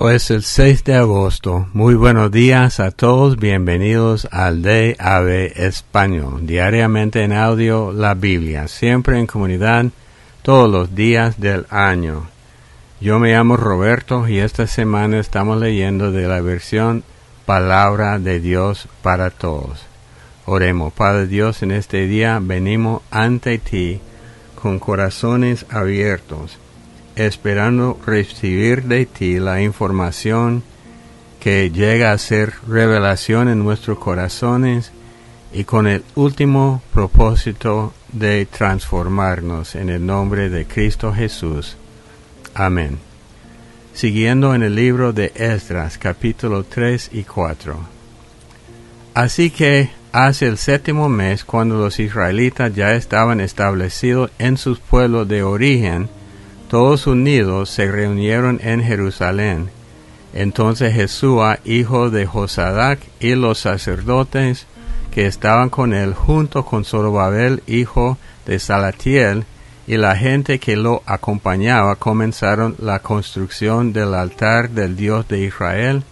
Hoy es el 6 de agosto. Muy buenos días a todos. Bienvenidos al DAB Español. Diariamente en audio, la Biblia. Siempre en comunidad, todos los días del año. Yo me llamo Roberto y esta semana estamos leyendo de la versión Palabra de Dios para Todos. Oremos. Padre Dios, en este día venimos ante ti con corazones abiertos, esperando recibir de ti la información que llega a ser revelación en nuestros corazones y con el último propósito de transformarnos en el nombre de Cristo Jesús. Amén. Siguiendo en el libro de Esdras, capítulo 3 y 4. Así que hacia el 7º mes, cuando los israelitas ya estaban establecidos en sus pueblos de origen, todos unidos se reunieron en Jerusalén. Entonces Jesúa, hijo de Josadac, y los sacerdotes que estaban con él, junto con Zorobabel, hijo de Salatiel, y la gente que lo acompañaba, comenzaron la construcción del altar del Dios de Israel,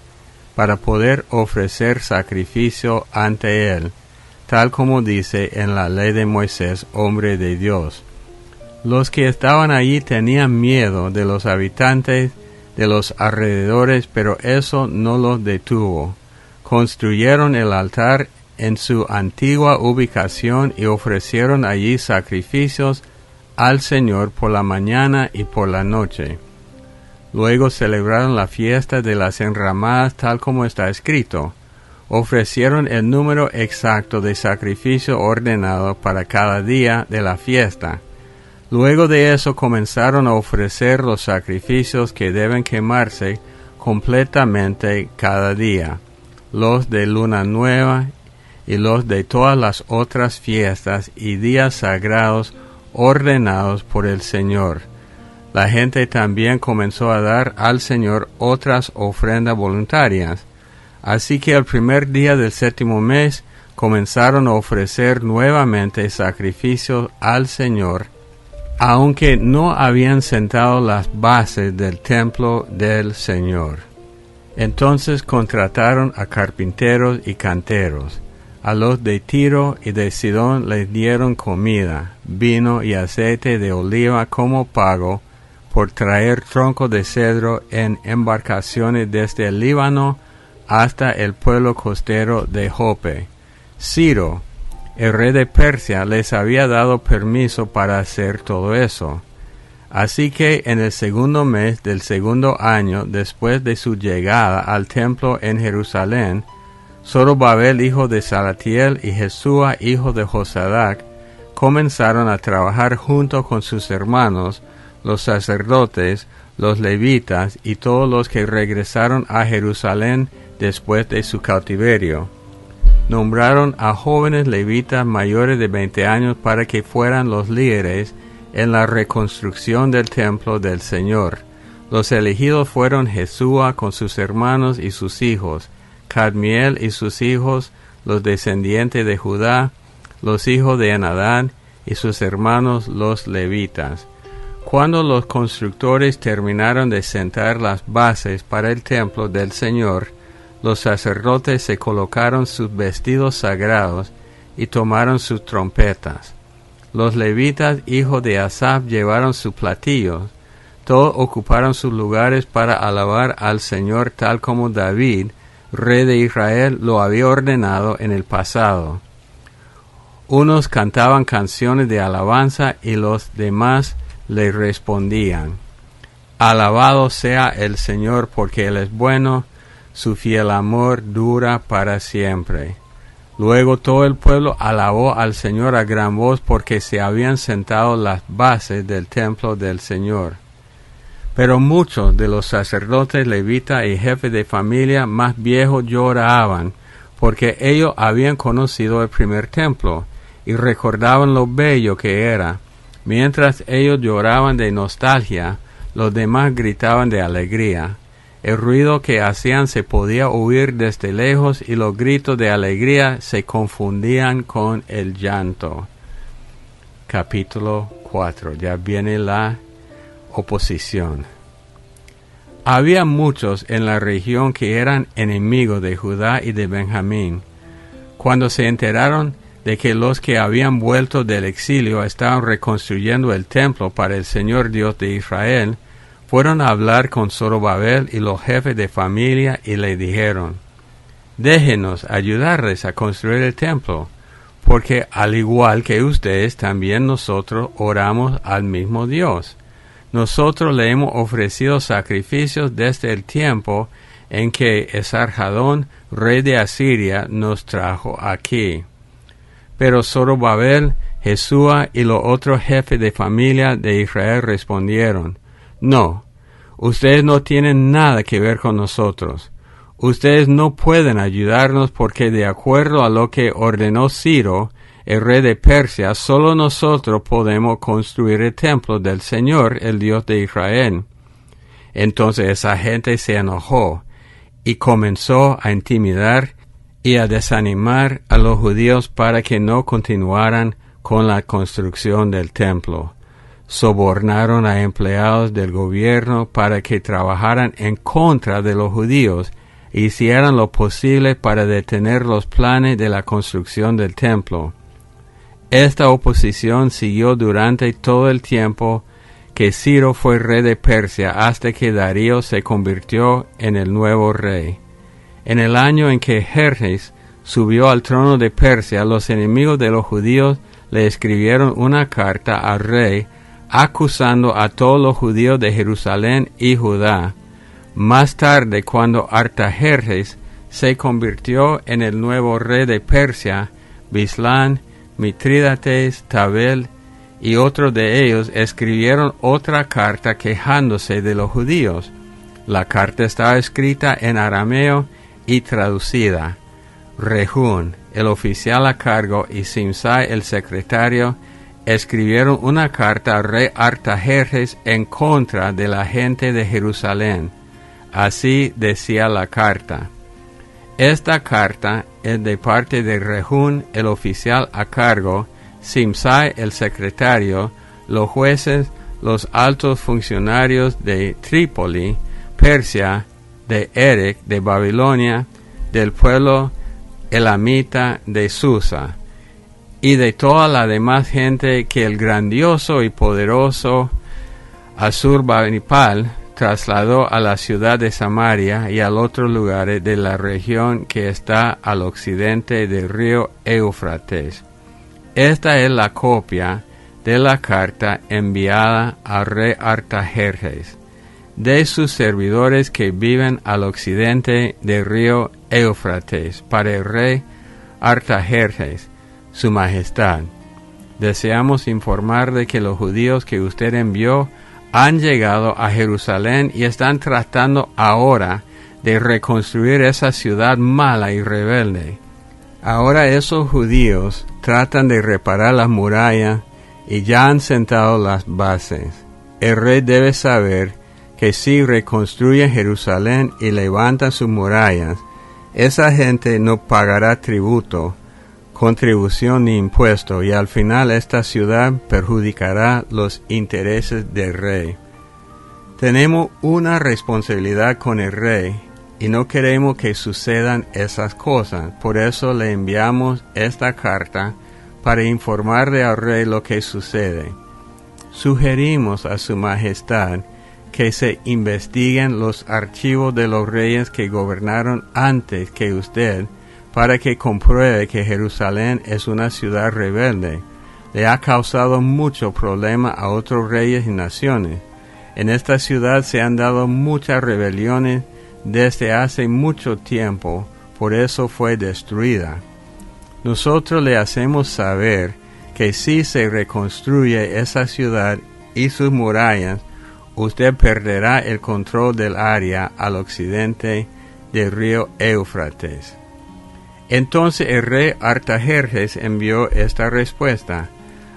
para poder ofrecer sacrificio ante él, tal como dice en la ley de Moisés, hombre de Dios. Los que estaban allí tenían miedo de los habitantes de los alrededores, pero eso no los detuvo. Construyeron el altar en su antigua ubicación y ofrecieron allí sacrificios al Señor por la mañana y por la noche. Luego celebraron la fiesta de las enramadas tal como está escrito. Ofrecieron el número exacto de sacrificio ordenado para cada día de la fiesta. Luego de eso comenzaron a ofrecer los sacrificios que deben quemarse completamente cada día, los de luna nueva y los de todas las otras fiestas y días sagrados ordenados por el Señor. La gente también comenzó a dar al Señor otras ofrendas voluntarias. Así que el primer día del 7º mes comenzaron a ofrecer nuevamente sacrificios al Señor, aunque no habían sentado las bases del templo del Señor. Entonces contrataron a carpinteros y canteros. A los de Tiro y de Sidón les dieron comida, vino y aceite de oliva como pago por traer troncos de cedro en embarcaciones desde el Líbano hasta el pueblo costero de Jope. Ciro, el rey de Persia, les había dado permiso para hacer todo eso. Así que en el 2º mes del 2º año después de su llegada al templo en Jerusalén, Zorobabel, hijo de Salatiel, y Jesúa, hijo de Josadac, comenzaron a trabajar junto con sus hermanos, los sacerdotes, los levitas y todos los que regresaron a Jerusalén después de su cautiverio. Nombraron a jóvenes levitas mayores de 20 años para que fueran los líderes en la reconstrucción del templo del Señor. Los elegidos fueron Jesúa con sus hermanos y sus hijos, Cadmiel y sus hijos, los descendientes de Judá, los hijos de Enadán y sus hermanos los levitas. Cuando los constructores terminaron de sentar las bases para el templo del Señor, los sacerdotes se colocaron sus vestidos sagrados y tomaron sus trompetas. Los levitas, hijos de Asaf, llevaron sus platillos. Todos ocuparon sus lugares para alabar al Señor tal como David, rey de Israel, lo había ordenado en el pasado. Unos cantaban canciones de alabanza y los demás le respondían: Alabado sea el Señor porque Él es bueno, su fiel amor dura para siempre. Luego todo el pueblo alabó al Señor a gran voz porque se habían sentado las bases del templo del Señor. Pero muchos de los sacerdotes, levitas y jefes de familia más viejos lloraban porque ellos habían conocido el primer templo y recordaban lo bello que era. Mientras ellos lloraban de nostalgia, los demás gritaban de alegría. El ruido que hacían se podía oír desde lejos y los gritos de alegría se confundían con el llanto. Capítulo 4. Ya viene la oposición. Había muchos en la región que eran enemigos de Judá y de Benjamín. Cuando se enteraron de que los que habían vuelto del exilio estaban reconstruyendo el templo para el Señor Dios de Israel, fueron a hablar con Zorobabel y los jefes de familia y le dijeron: déjenos ayudarles a construir el templo, porque al igual que ustedes, también nosotros oramos al mismo Dios. Nosotros le hemos ofrecido sacrificios desde el tiempo en que Esarhadón, rey de Asiria, nos trajo aquí. Pero Zorobabel, Jesúa y los otros jefes de familia de Israel respondieron: no, ustedes no tienen nada que ver con nosotros. Ustedes no pueden ayudarnos porque de acuerdo a lo que ordenó Ciro, el rey de Persia, solo nosotros podemos construir el templo del Señor, el Dios de Israel. Entonces esa gente se enojó y comenzó a intimidar y a desanimar a los judíos para que no continuaran con la construcción del templo. Sobornaron a empleados del gobierno para que trabajaran en contra de los judíos e hicieran lo posible para detener los planes de la construcción del templo. Esta oposición siguió durante todo el tiempo que Ciro fue rey de Persia hasta que Darío se convirtió en el nuevo rey. En el año en que Jerjes subió al trono de Persia, los enemigos de los judíos le escribieron una carta al rey acusando a todos los judíos de Jerusalén y Judá. Más tarde, cuando Artajerjes se convirtió en el nuevo rey de Persia, Bislán, Mitrídates, Tabel y otros de ellos escribieron otra carta quejándose de los judíos. La carta estaba escrita en arameo y traducida. Rehún, el oficial a cargo, y Simsai, el secretario, escribieron una carta al rey Artajerjes en contra de la gente de Jerusalén. Así decía la carta: esta carta es de parte de Rehún, el oficial a cargo, Simsai, el secretario, los jueces, los altos funcionarios de Trípoli, Persia, de Erech, de Babilonia, del pueblo elamita de Susa, y de toda la demás gente que el grandioso y poderoso Asurbanipal trasladó a la ciudad de Samaria y a otros lugares de la región que está al occidente del río Éufrates. Esta es la copia de la carta enviada al rey Artajerjes, de sus servidores que viven al occidente del río Éufrates, para el rey Artajerjes, su majestad. Deseamos informar de que los judíos que usted envió han llegado a Jerusalén y están tratando ahora de reconstruir esa ciudad mala y rebelde. Ahora esos judíos tratan de reparar las murallas y ya han sentado las bases. El rey debe saber que si reconstruyen Jerusalén y levantan sus murallas, esa gente no pagará tributo, contribución ni impuesto, y al final esta ciudad perjudicará los intereses del rey. Tenemos una responsabilidad con el rey y no queremos que sucedan esas cosas. Por eso le enviamos esta carta para informarle al rey lo que sucede. Sugerimos a su majestad que se investiguen los archivos de los reyes que gobernaron antes que usted, para que compruebe que Jerusalén es una ciudad rebelde. Le ha causado mucho problema a otros reyes y naciones. En esta ciudad se han dado muchas rebeliones desde hace mucho tiempo, por eso fue destruida. Nosotros le hacemos saber que si se reconstruye esa ciudad y sus murallas, usted perderá el control del área al occidente del río Éufrates. Entonces el rey Artajerjes envió esta respuesta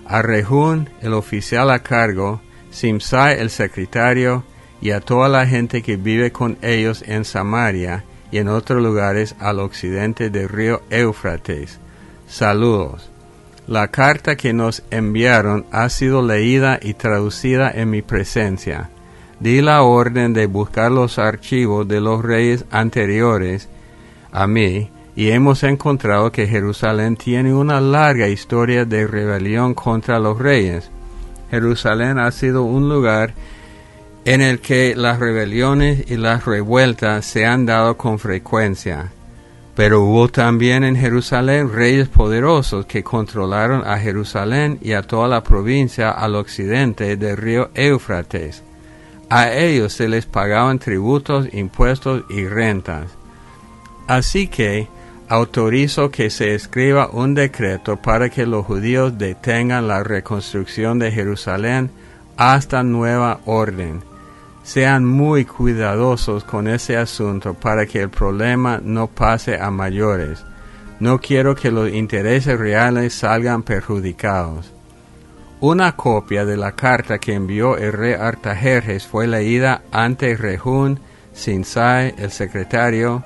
a Rehún, el oficial a cargo, Simsai, el secretario, y a toda la gente que vive con ellos en Samaria y en otros lugares al occidente del río Éufrates. Saludos. La carta que nos enviaron ha sido leída y traducida en mi presencia. di la orden de buscar los archivos de los reyes anteriores a mí, y hemos encontrado que Jerusalén tiene una larga historia de rebelión contra los reyes. Jerusalén ha sido un lugar en el que las rebeliones y las revueltas se han dado con frecuencia. Pero hubo también en Jerusalén reyes poderosos que controlaron a Jerusalén y a toda la provincia al occidente del río Éufrates. A ellos se les pagaban tributos, impuestos y rentas. Así que autorizo que se escriba un decreto para que los judíos detengan la reconstrucción de Jerusalén hasta nueva orden. Sean muy cuidadosos con ese asunto para que el problema no pase a mayores. No quiero que los intereses reales salgan perjudicados. Una copia de la carta que envió el rey Artajerjes fue leída ante Rehún, Sinsai, el secretario,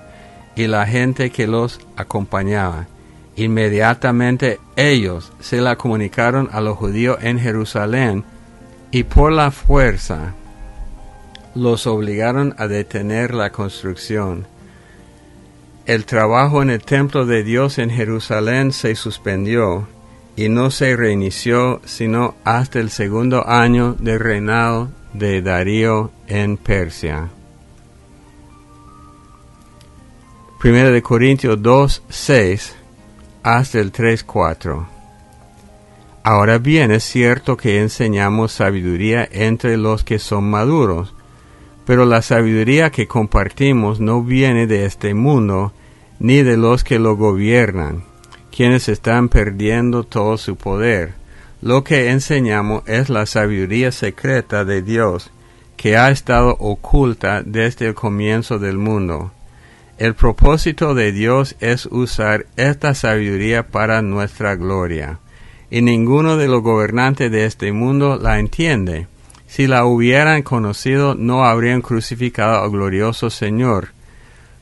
y la gente que los acompañaba. Inmediatamente ellos se la comunicaron a los judíos en Jerusalén y por la fuerza los obligaron a detener la construcción. El trabajo en el templo de Dios en Jerusalén se suspendió y no se reinició sino hasta el segundo año del reinado de Darío en Persia. 1 Corintios 2, 6 hasta el 3, 4. Ahora bien, es cierto que enseñamos sabiduría entre los que son maduros, pero la sabiduría que compartimos no viene de este mundo, ni de los que lo gobiernan, quienes están perdiendo todo su poder. Lo que enseñamos es la sabiduría secreta de Dios, que ha estado oculta desde el comienzo del mundo. El propósito de Dios es usar esta sabiduría para nuestra gloria, y ninguno de los gobernantes de este mundo la entiende. Si la hubieran conocido, no habrían crucificado al glorioso Señor.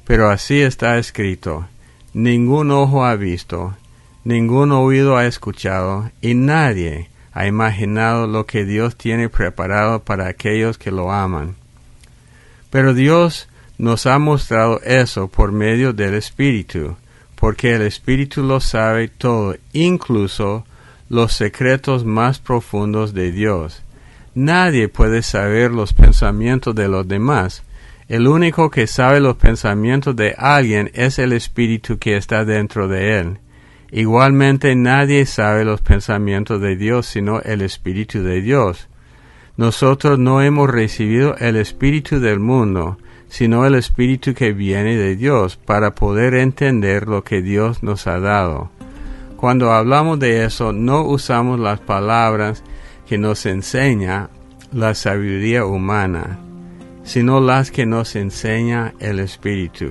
Pero así está escrito: ningún ojo ha visto, ningún oído ha escuchado, y nadie ha imaginado lo que Dios tiene preparado para aquellos que lo aman. Pero Dios nos ha mostrado eso por medio del Espíritu, porque el Espíritu lo sabe todo, incluso los secretos más profundos de Dios. Nadie puede saber los pensamientos de los demás. El único que sabe los pensamientos de alguien es el Espíritu que está dentro de él. Igualmente nadie sabe los pensamientos de Dios sino el Espíritu de Dios. Nosotros no hemos recibido el Espíritu del mundo, sino el Espíritu que viene de Dios, para poder entender lo que Dios nos ha dado. Cuando hablamos de eso, no usamos las palabras que nos enseña la sabiduría humana, sino las que nos enseña el Espíritu.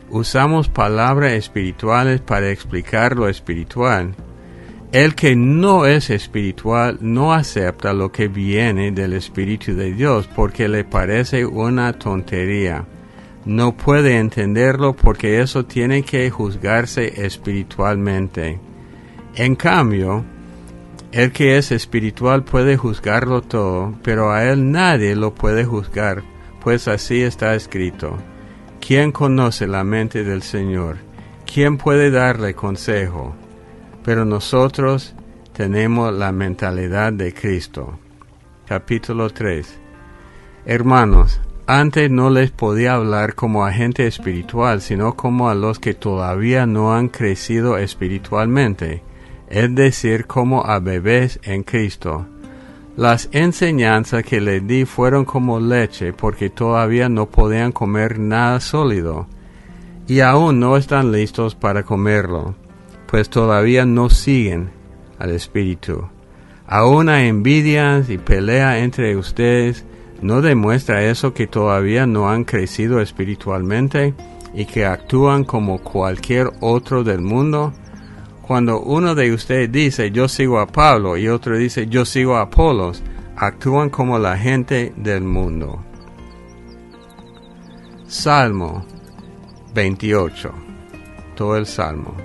Usamos palabras espirituales para explicar lo espiritual. El que no es espiritual no acepta lo que viene del Espíritu de Dios porque le parece una tontería. No puede entenderlo porque eso tiene que juzgarse espiritualmente. En cambio, el que es espiritual puede juzgarlo todo, pero a él nadie lo puede juzgar, pues así está escrito: ¿quién conoce la mente del Señor? ¿Quién puede darle consejo? Pero nosotros tenemos la mentalidad de Cristo. Capítulo 3. Hermanos, antes no les podía hablar como a gente espiritual, sino como a los que todavía no han crecido espiritualmente, es decir, como a bebés en Cristo. Las enseñanzas que les di fueron como leche, porque todavía no podían comer nada sólido, y aún no están listos para comerlo, pues todavía no siguen al Espíritu. Aún hay envidias y pelea entre ustedes. ¿No demuestra eso que todavía no han crecido espiritualmente y que actúan como cualquier otro del mundo? Cuando uno de ustedes dice yo sigo a Pablo y otro dice yo sigo a Apolos, actúan como la gente del mundo. Salmo 28. Todo el Salmo.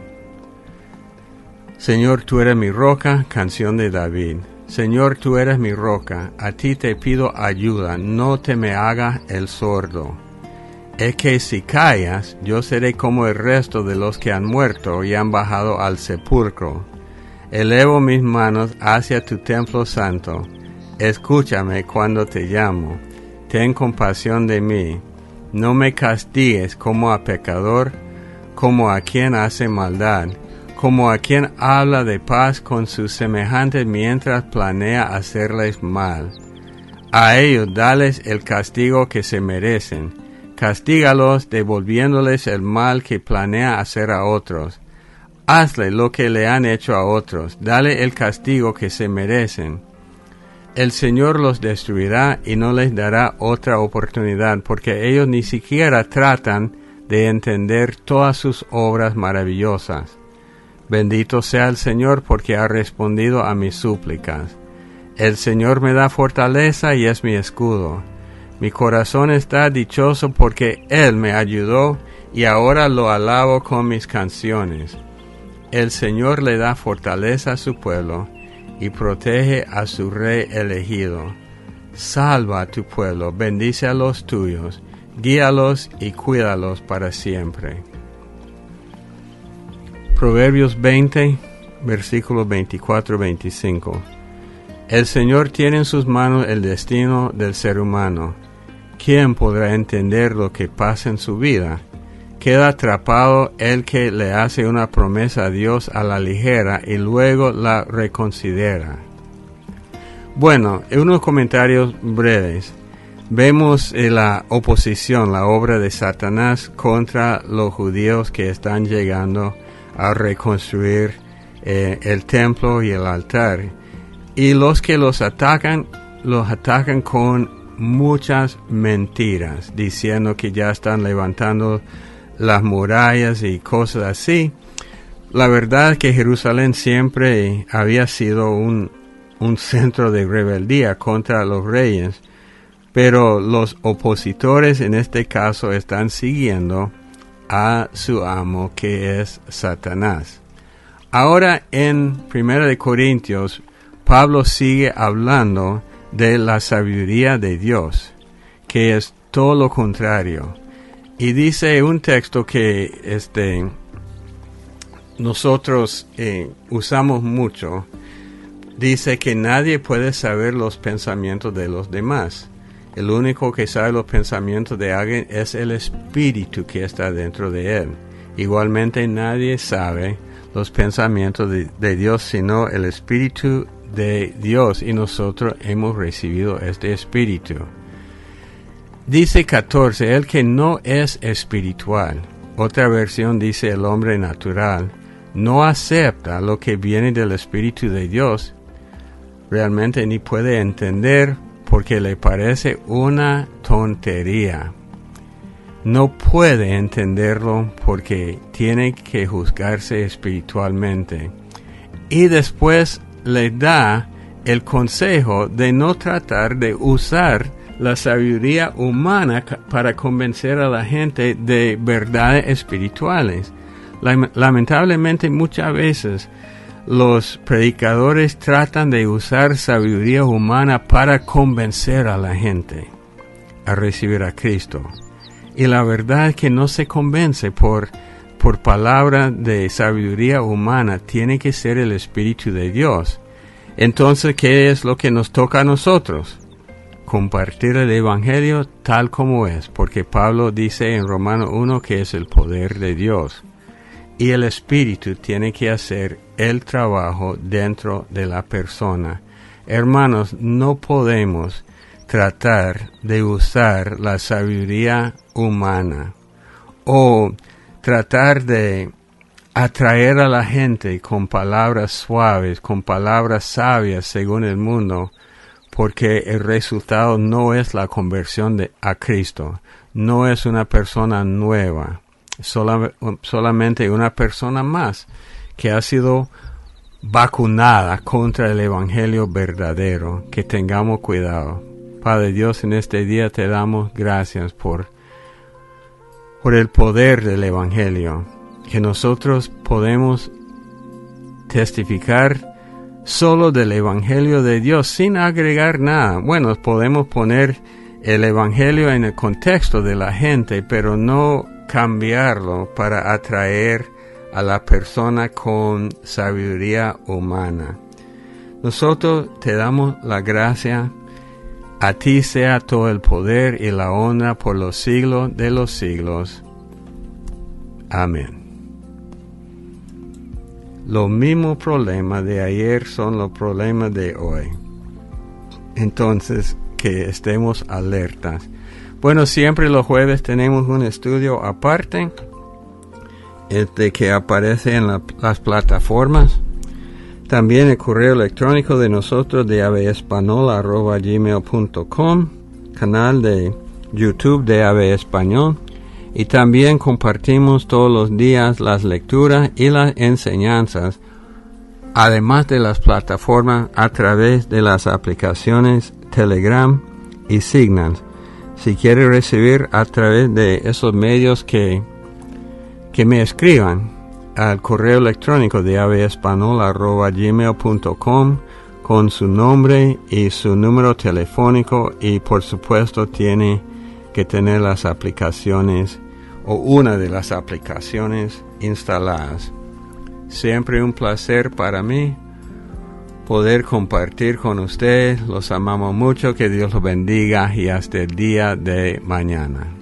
Señor, tú eres mi roca, canción de David. Señor, tú eres mi roca, a ti te pido ayuda, no te me hagas el sordo. Es que si callas, yo seré como el resto de los que han muerto y han bajado al sepulcro. Elevo mis manos hacia tu templo santo. Escúchame cuando te llamo. Ten compasión de mí. No me castigues como a pecador, como a quien hace maldad, como a quien habla de paz con sus semejantes mientras planea hacerles mal. A ellos dales el castigo que se merecen. Castígalos devolviéndoles el mal que planea hacer a otros. Hazle lo que le han hecho a otros. Dale el castigo que se merecen. El Señor los destruirá y no les dará otra oportunidad, porque ellos ni siquiera tratan de entender todas sus obras maravillosas. Bendito sea el Señor, porque ha respondido a mis súplicas. El Señor me da fortaleza y es mi escudo. Mi corazón está dichoso porque Él me ayudó y ahora lo alabo con mis canciones. El Señor le da fortaleza a su pueblo y protege a su rey elegido. Salva a tu pueblo, bendice a los tuyos, guíalos y cuídalos para siempre. Proverbios 20, versículos 24-25. El Señor tiene en sus manos el destino del ser humano. ¿Quién podrá entender lo que pasa en su vida? Queda atrapado el que le hace una promesa a Dios a la ligera y luego la reconsidera. Bueno, en unos comentarios breves, vemos la oposición, la obra de Satanás contra los judíos que están llegando a reconstruir el templo y el altar. Y los que los atacan con muchas mentiras, diciendo que ya están levantando las murallas y cosas así. La verdad es que Jerusalén siempre había sido un centro de rebeldía contra los reyes, pero los opositores en este caso están siguiendo a su amo, que es Satanás. Ahora en 1 Corintios, Pablo sigue hablando de la sabiduría de Dios, que es todo lo contrario. Y dice un texto que nosotros usamos mucho. Dice que nadie puede saber los pensamientos de los demás. El único que sabe los pensamientos de alguien es el espíritu que está dentro de él. Igualmente nadie sabe los pensamientos de Dios sino el espíritu de Dios, y nosotros hemos recibido este espíritu. Dice 14, el que no es espiritual. Otra versión dice el hombre natural. No acepta lo que viene del espíritu de Dios. Realmente ni puede entender porque le parece una tontería. No puede entenderlo porque tiene que juzgarse espiritualmente. Y después le da el consejo de no tratar de usar la sabiduría humana para convencer a la gente de verdades espirituales. Lamentablemente muchas veces los predicadores tratan de usar sabiduría humana para convencer a la gente a recibir a Cristo. Y la verdad es que no se convence por palabra de sabiduría humana, tiene que ser el Espíritu de Dios. Entonces, ¿qué es lo que nos toca a nosotros? Compartir el Evangelio tal como es, porque Pablo dice en Romanos 1 que es el poder de Dios. Y el Espíritu tiene que hacer el trabajo dentro de la persona. Hermanos, no podemos tratar de usar la sabiduría humana o tratar de atraer a la gente con palabras suaves, con palabras sabias según el mundo, porque el resultado no es la conversión a Cristo, no es una persona nueva, solamente una persona más que ha sido vacunada contra el Evangelio verdadero. Que tengamos cuidado. Padre Dios, en este día te damos gracias por el poder del Evangelio, que nosotros podemos testificar solo del Evangelio de Dios sin agregar nada. Bueno, podemos poner el Evangelio en el contexto de la gente, pero no cambiarlo para atraer a la persona con sabiduría humana. Nosotros te damos la gracia. A ti sea todo el poder y la honra por los siglos de los siglos. Amén. Los mismos problemas de ayer son los problemas de hoy. Entonces, que estemos alertas. Bueno, siempre los jueves tenemos un estudio aparte, que aparece en las plataformas. También el correo electrónico de nosotros de avespanol@gmail.com, canal de YouTube de Ave Español, y también compartimos todos los días las lecturas y las enseñanzas, además de las plataformas a través de las aplicaciones Telegram y Signal. Si quiere recibir a través de esos medios que me escriban al correo electrónico de avespanol@gmail.com con su nombre y su número telefónico, y por supuesto tiene que tener las aplicaciones o una de las aplicaciones instaladas. Siempre un placer para mí poder compartir con ustedes. Los amamos mucho, que Dios los bendiga y hasta el día de mañana.